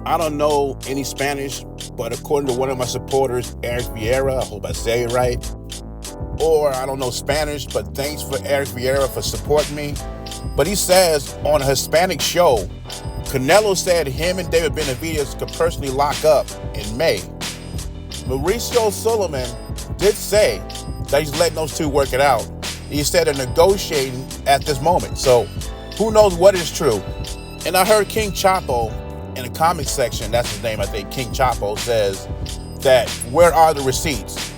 I don't know any Spanish, but according to one of my supporters, Eric Vieira, I hope I say it right, or I don't know Spanish, but thanks for Eric Vieira for supporting me. But he says on a Hispanic show, Canelo said him and David Benavidez could personally lock up in May. Mauricio Suleiman did say that he's letting those two work it out. He said they're negotiating at this moment. So who knows what is true? And I heard King Chapo in the comment section, that's his name, I think, King Chapo, says that where are the receipts?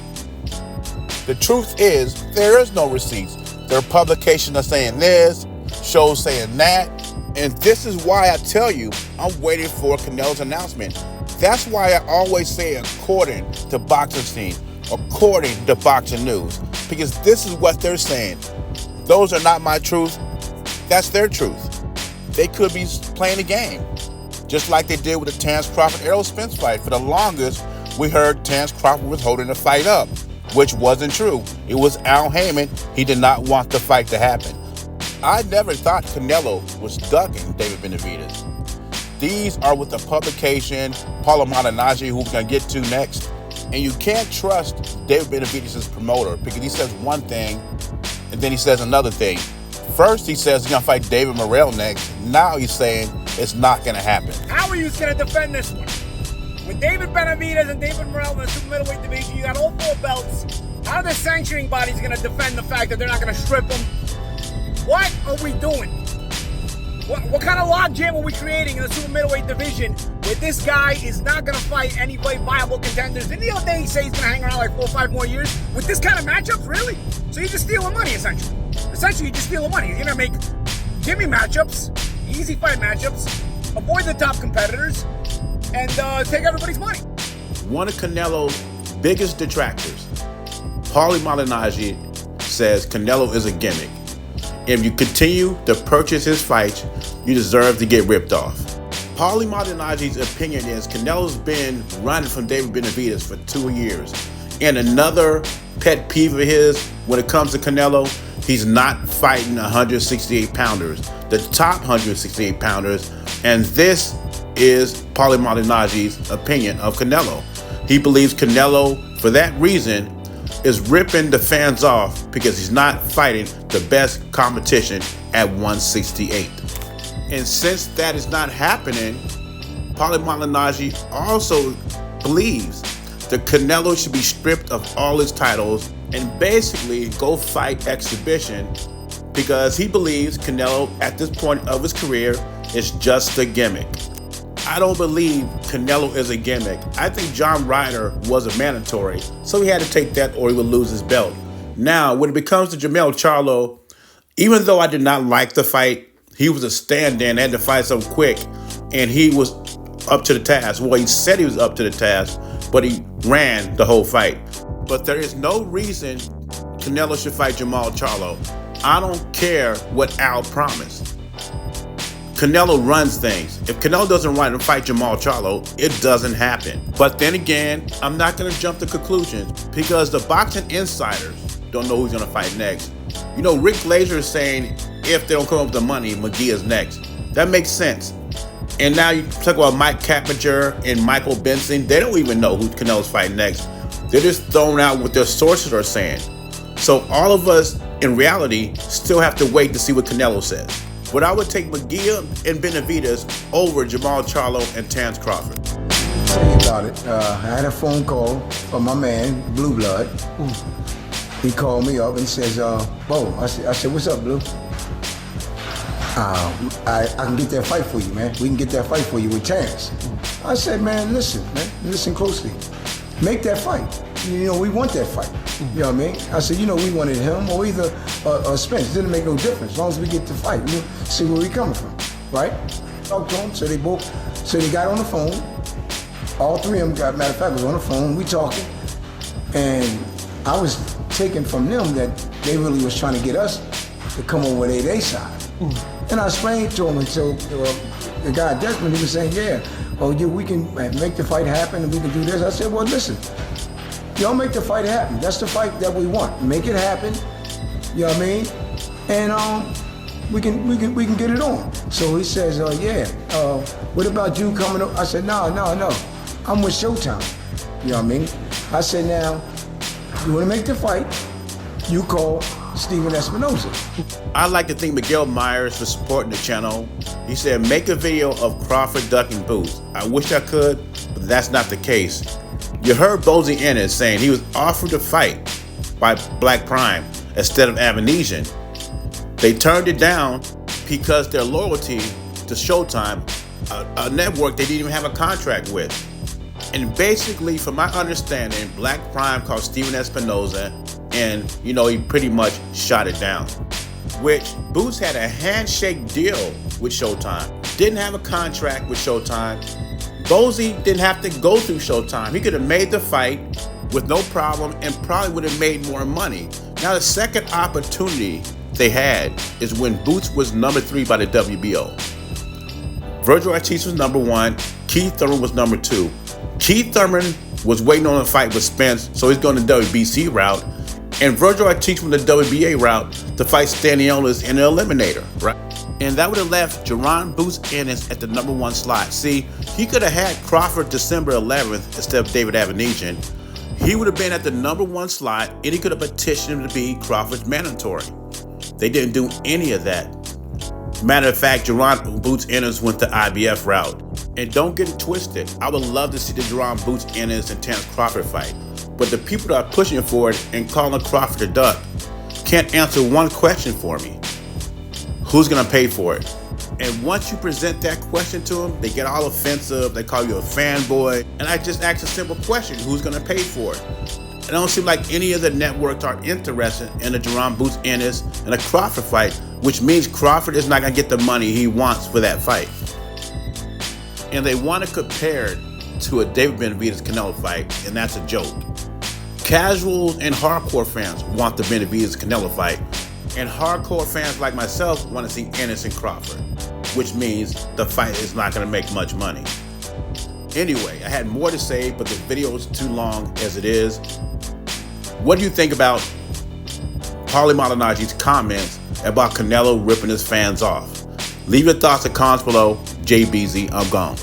The truth is there is no receipts. There are publications that are saying this, shows saying that, and this is why I tell you I'm waiting for Canelo's announcement. That's why I always say according to Boxing Scene, according to Boxing News, because this is what they're saying. Those are not my truth. That's their truth. They could be playing a game, just like they did with the Terence Crawford Errol Spence fight. For the longest, we heard Terence Crawford was holding the fight up, which wasn't true. It was Al Heyman. He did not want the fight to happen. I never thought Canelo was ducking David Benavidez. These are with the publication, Paulie Malignaggi, who we're going to get to next. And you can't trust David Benavidez' promoter because he says one thing and then he says another thing. First, he says he's going to fight David Morrell next. Now he's saying it's not going to happen. How are you going to defend this one? With David Benavidez and David Morrell in the super middleweight division, you got all 4 belts. How are the sanctioning bodies going to defend the fact that they're not going to strip them? What are we doing? What kind of logjam are we creating in the super middleweight division where this guy is not going to fight any viable contenders? Didn't the other day he say he's going to hang around like 4 or 5 more years? With this kind of matchups, really? So you're just stealing money, essentially. Essentially, you're just stealing money. You're going to make gimme matchups, easy fight matchups, avoid the top competitors, and take everybody's money. One of Canelo's biggest detractors, Paulie Malignaggi, says Canelo is a gimmick. If you continue to purchase his fights, you deserve to get ripped off. Paulie Malignaggi's opinion is Canelo's been running from David Benavidez for 2 years. And another pet peeve of his when it comes to Canelo, he's not fighting 168-pounders, the top 168-pounders. And this is Paulie Malignaggi's opinion of Canelo. He believes Canelo, for that reason, is ripping the fans off because he's not fighting the best competition at 168. And since that is not happening, Paulie Malignaggi also believes that Canelo should be stripped of all his titles and basically go fight exhibition because he believes Canelo at this point of his career is just a gimmick. I don't believe Canelo is a gimmick. I think John Ryder was a mandatory, so he had to take that or he would lose his belt. Now, when it comes to Jermell Charlo, even though I did not like the fight, he was a stand-in, had to fight so quick, and he was up to the task. Well, he said he was up to the task, but he ran the whole fight. But there is no reason Canelo should fight Jermell Charlo. I don't care what Al promised. Canelo runs things. If Canelo doesn't run and fight Jermell Charlo, it doesn't happen. But then again, I'm not going to jump to conclusions because the boxing insiders don't know who's going to fight next. You know, Rick Glazer is saying if they don't come up with the money, McGee is next. That makes sense. And now you talk about Mike Kappinger and Michael Benson. They don't even know who Canelo's fighting next. They're just throwing out what their sources are saying. So all of us, in reality, still have to wait to see what Canelo says. But I would take McGee and Benavidez over Jermell Charlo and Terence Crawford. Tell you about it. I had a phone call from my man, Blue Blood. He called me up and says, Bo, I said, what's up, Blue? I can get that fight for you, man. We can get that fight for you with Terence. I said, man, listen closely. Make that fight. You know, we want that fight. You know what I mean? I said, you know, we wanted him or either Spence. It didn't make no difference as long as we get the fight. We'll see where we coming from, right? Talked to him, so they got on the phone. All 3 of them got, matter of fact, was on the phone. We talking, and I was taking from them that they really was trying to get us to come over to their side. And I explained to him, and so the guy Desmond, he was saying, yeah, well, we can make the fight happen and we can do this. I said, well, listen, y'all make the fight happen. That's the fight that we want. Make it happen, you know what I mean? And we can get it on. So he says, yeah. What about you coming up? I said, no. I'm with Showtime. You know what I mean? I said, now, you want to make the fight? You call Steven Espinoza. I'd like to thank Miguel Myers for supporting the channel. He said, make a video of Crawford ducking Boots. I wish I could, but that's not the case. You heard Boots Ennis saying he was offered to fight by Black Prime instead of Avenesian. They turned it down because their loyalty to Showtime, a network they didn't even have a contract with. And basically, from my understanding, Black Prime called Steven Espinoza, and he pretty much shot it down. Which Boots had a handshake deal with Showtime. Didn't have a contract with Showtime. Bozy didn't have to go through Showtime. He could have made the fight with no problem and probably would have made more money. Now the second opportunity they had is when Boots was number 3 by the WBO. Virgil Ortiz was number 1. Keith Thurman was number 2. Keith Thurman was waiting on a fight with Spence, so he's going the WBC route. And Virgil Ortiz went the WBA route to fight Stanionis in an eliminator, right? And that would have left Jerron Boots Ennis at the number 1 slot. See, he could have had Crawford December 11th instead of David Avenesian. He would have been at the number 1 slot, and he could have petitioned him to be Crawford's mandatory. They didn't do any of that. Matter of fact, Jerron Boots Ennis went the IBF route. And don't get it twisted, I would love to see the Jerron Boots Ennis and Terence Crawford fight. But the people that are pushing for it and calling Crawford a duck can't answer one question for me. Who's gonna pay for it? And once you present that question to them, they get all offensive, they call you a fanboy. And I just ask a simple question, who's gonna pay for it? It don't seem like any of the networks are interested in a Jerron Boots Ennis and a Crawford fight, which means Crawford is not gonna get the money he wants for that fight. And they want to compare it to a David Benavidez Canelo fight, and that's a joke. Casuals and hardcore fans want the Benavidez Canelo fight, and hardcore fans like myself want to see Ennis and Crawford, which means the fight is not going to make much money. Anyway, I had more to say, but the video is too long as it is. What do you think about Paulie Malignaggi's comments about Canelo ripping his fans off? Leave your thoughts and comments below. JBZ, I'm gone.